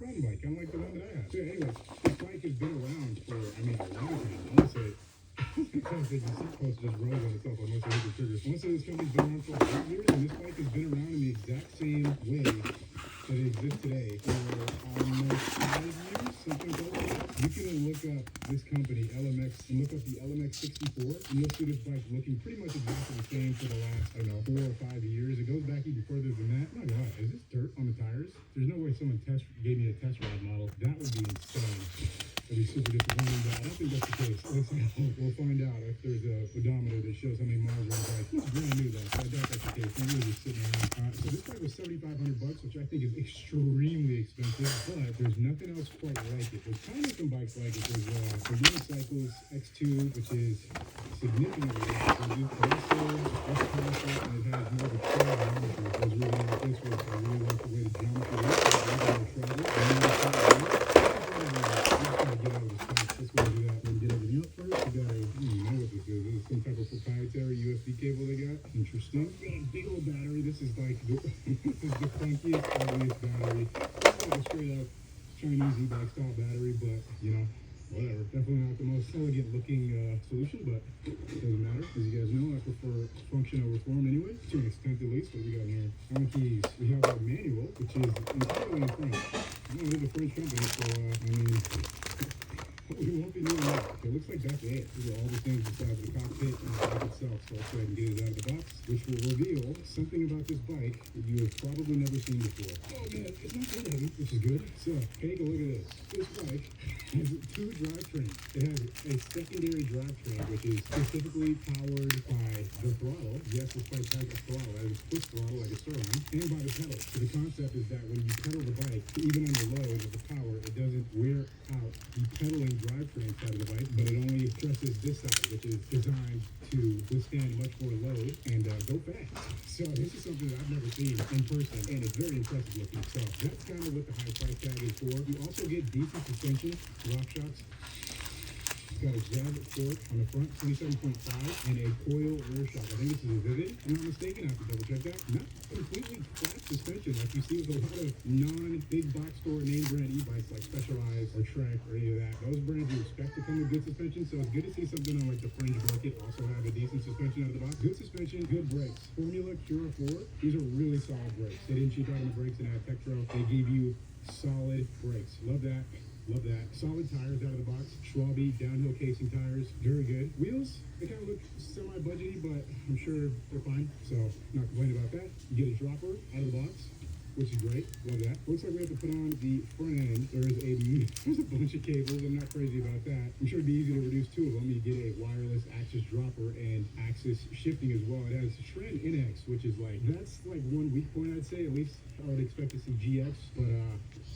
mountain bike, kind of like the one that I have. So anyway, this bike has been around for, I mean, a long time. I want to say, because the seat post just rolls on itself on most of the triggers. I want to say this company's been around for 8 years, and this bike has been around in the exact same way that it exists today for almost 5 years, something like that. You can look up this company, LMX, and look up the LMX 64, and you'll see this bike looking pretty much exactly the same for the last, I don't know, 4 or 5 years. It goes back even further than that. Oh my God, is this dirt on the tires? There's no way someone gave me a test ride model. That would be insane. That'd be super disappointing, but I don't think that's the case. We'll find out if there's a odometer that shows how many miles are on the bike. It's brand new though, so I doubt that's the case. They're really just sitting around. So this bike was $7,500, which I think is extremely expensive, but there's nothing else quite like it. There's kind of some bikes like it. There's the Unicycles X2, which is significantly less expensive, but also less powerful, and it has more of a trail geometry. I was really like this one. I really like the way the geometry is. I really want to travel. I really want to travel. Get out of the stock. Let's go do that and get everything up first. We got a, I don't know what this is. This is some type of proprietary USB cable they got. Interesting. We got a big old battery. This is like the, this is the funkiest, ugliest battery. It's like a straight up Chinese e-bike style battery, but you know, whatever. Definitely not the most elegant looking solution, but it doesn't matter. As you guys know, I prefer function over form anyway, to an extent at least. What do we got in here? On keys. We have our manual, which is entirely in French. I know it's a French company, so I mean, we won't be doing that. It looks like that's it. These are all the things besides the cockpit and the bike itself. So let's go ahead and get it out of the box, which will reveal something about this bike that you have probably never seen before. Oh man, it's not too heavy, which is good. So take a look at this. This bike has 2 drivetrains. It has a secondary drivetrain, which is specifically powered by the throttle. Yes, this bike has a throttle. That is a quick throttle like a Starline, and by the pedal. So the concept is that when you pedal the bike, even under load with the power, it doesn't wear out the pedaling drivetrain side of the bike, but it only stresses this side, which is designed to withstand much more load and go fast. So this is something that I've never seen in person, and it's very impressive looking. So that's kind of what the high price tag is for. You also get decent suspension, rock shocks. It's got a Z fork on the front, 27.5, and a coil rear shock. I think this is a Vivid, if I'm not mistaken. I have to double check that. Not completely flat suspension like you see with a lot of non-big box store name brand e-bikes like Specialized or Trek or any of that. Those brands you expect to come with good suspension, so it's good to see something on like the fringe bucket also have a decent suspension out of the box. Good suspension, good brakes. Formula Cura 4, these are really solid brakes. They didn't cheap out on the brakes and add Tektro. They gave you solid brakes. Love that. Love that. Solid tires out of the box. Schwalbe downhill casing tires. Very good. Wheels, they kind of look semi-budgety, but I'm sure they're fine. So, not complaining about that. You get a dropper out of the box, which is great. Love that. Looks like we have to put on the front end. There's a bunch of cables. I'm not crazy about that. I'm sure it'd be easy to reduce 2 of them. You get a wireless axis dropper and axis shifting as well. It has Trend NX, which is like, that's like one weak point, I'd say. At least I would expect to see GX, but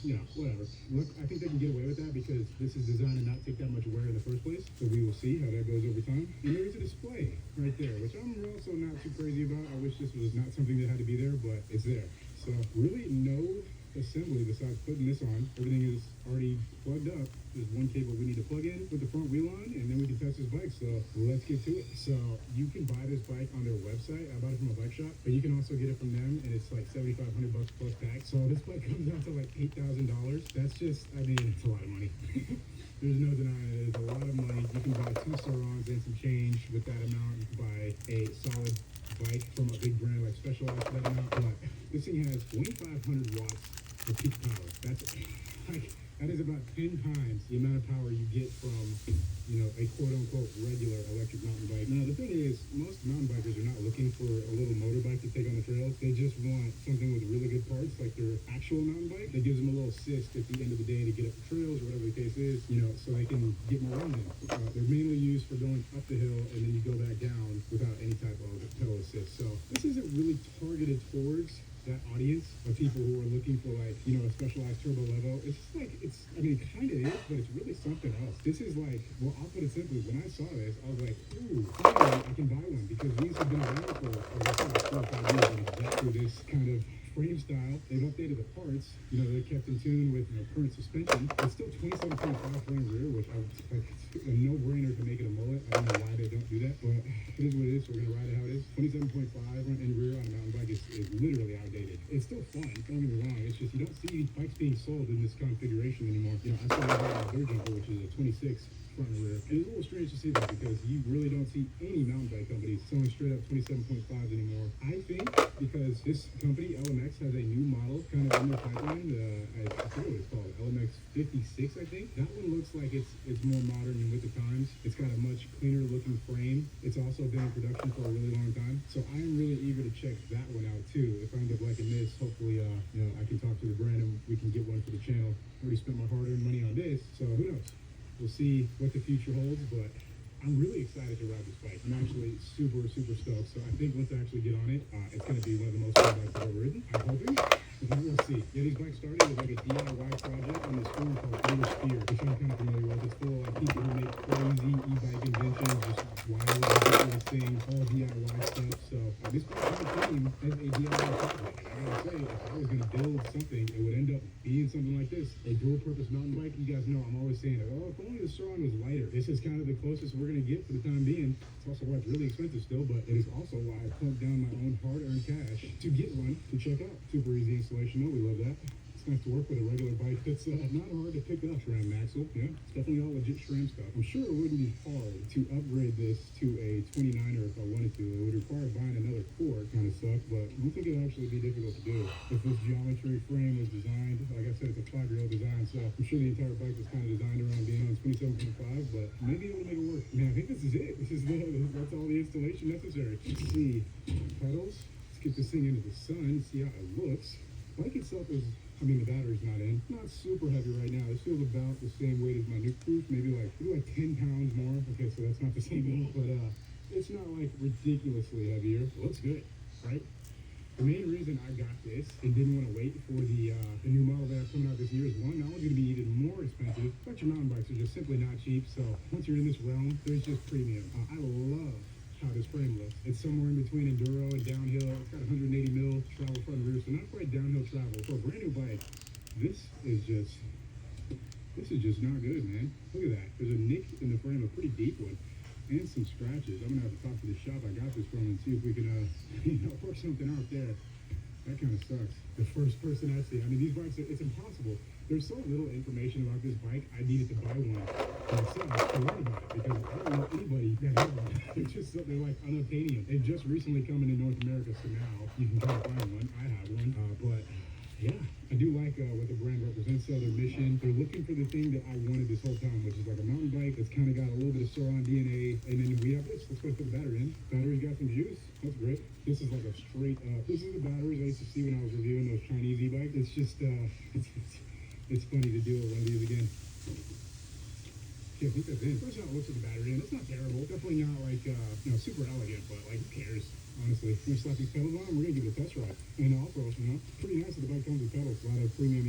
you know, whatever. Look, I think they can get away with that because this is designed to not take that much wear in the first place. So we will see how that goes over time. And there is a display right there, which I'm also not too crazy about. I wish this was not something that had to be there, but it's there. So really no assembly besides putting this on. Everything is already plugged up. There's one cable we need to plug in, put the front wheel on, and then we can test this bike. So let's get to it. So you can buy this bike on their website. I bought it from a bike shop, but you can also get it from them, and it's like $7,500 plus tax. So this bike comes out to like $8,000. That's just, I mean, it's a lot of money. There's no denying it. It's a lot of money. You can buy 2 Surons and some change with that amount. You can buy a solid bike from a big brand like Specialized for that amount. But this thing has 2,500 watts of peak power. That's like, that is about 10 times the amount of power you get from, you know, a quote-unquote regular electric mountain bike. Now, the thing is, most mountain bikers are not looking for a little motorbike to take on the trails. They just want something with really good parts, like their actual mountain bike, that gives them a little assist at the end of the day to get up the trails or whatever the case is, you know, so they can get more runs in. They're mainly used for going up the hill, and then you go back down without any type of pedal assist. So this isn't really targeted towards that audience of people who are looking for, like, you know, a Specialized turbo levo. It's just like, it's, I mean, it kind of is, but it's really something else. This is like, well, I'll put it simply, when I saw this, I was like, ooh, finally I can buy one, because these have been around for, like I said, 4 or 5 years, and exactly this kind of frame style. They've updated the parts. You know, they're kept in tune with current suspension. It's still 27.5 front and rear, which I would like a no-brainer to make it a mullet. I don't know why they don't do that, but it is what it is. So we're gonna ride it how it is. 27.5 front and rear on a mountain bike is literally outdated. It's still fun. Don't get me wrong. It's just you don't see bikes being sold in this configuration anymore. You know, I saw a dirt jumper, which is a 26 front and rear. And it's a little strange to see that because you really don't see any mountain bike companies selling straight up 27.5s anymore. I think because this company, LMX, has a new model kind of in their pipeline. I forget what it's called. LMX 56, I think. That one looks like it's more modern and with the times. It's got a much cleaner looking frame. It's also been in production for a really long time. So I am really eager to check that one out too. If I end up liking this, hopefully, you know, I can talk to the brand and we can get one for the channel. I already spent my hard-earned money on this, so who knows? We'll see what the future holds, but I'm really excited to ride this bike. I'm actually super, super stoked. So I think once I actually get on it, it's going to be one of the most fun bikes I've ever ridden. I'm hoping. But we'll see. Yeah, these bikes started as like a DIY project on this forum called Spear, which I'm kind of familiar with. It's full of like people who make crazy e-bike inventions, just wild, ridiculous things, all DIY stuff. So this bike kind of came as a DIY project. I gotta say, if I was going to build something, it would end up being something like this. A dual-purpose mountain bike. You guys know I'm always saying, oh, if only the Strong was lighter. This is kind of the closest we're going to get for the time being. It's also why it's really expensive still, but it is also why I pumped down my own hard-earned cash to get one to check out. Super easy installation though. We love that. It's nice to work with a regular bike that's not hard to pick up. SRAM axle. Yeah, it's definitely all legit SRAM stuff. I'm sure it wouldn't be hard to upgrade this to a 29er if I wanted to. It would require buying another core. Kind of suck, but I don't think it'd actually be difficult to do. If this geometry frame was designed, like I said, it's a 5-year-old design, so I'm sure the entire bike was kind of designed around being on 27.5, but maybe it'll make it work. Man, I think this is it. That's all the installation necessary. Let's see. Pedals. Let's get this thing into the sun, see how it looks. Bike itself is, I mean, the battery's not in. Not super heavy right now. This feels about the same weight as my new Cruise, maybe like 10 pounds more. Okay, so that's not the same weight, but it's not like ridiculously heavier. It looks good, right? The main reason I got this and didn't want to wait for the new model that are coming out this year is one, not only going to be even more expensive, but your mountain bikes are just simply not cheap. So once you're in this realm, there's just premium. I love how this frame looks. It's somewhere in between enduro and downhill. It's got 180 mil travel front and rear, so not quite downhill travel. For a brand new bike, this is just not good, man. Look at that. There's a nick in the frame, a pretty deep one, and some scratches. I'm gonna have to talk to the shop I got this from and see if we can work something out there. That kind of sucks. The first person I see. I mean, these bikes, it's impossible. There's so little information about this bike, I needed to buy one myself to learn about it because I don't know anybody that has one. They're like unobtainium. They've just recently come into North America, so now you can kind of find one. I have one, but yeah, I do like what the brand represents. So their mission, they're looking for the thing that I wanted this whole time, which is like a mountain bike that's kind of got a little bit of Sauron DNA. And then we have this. Let's go put the battery in. Battery's got some juice. That's great. This is like a straight up. This is the batteries I used to see when I was reviewing those Chinese e-bikes. It's just it's funny to do it one of these again. Yeah, I think that's it. First how it looks with the battery in. It's not terrible. Definitely not like super elegant, but like who cares? Honestly, we're gonna slap these pedals on and we're gonna give it a test ride. And also, pretty nice that the bike comes with pedals. A lot of premium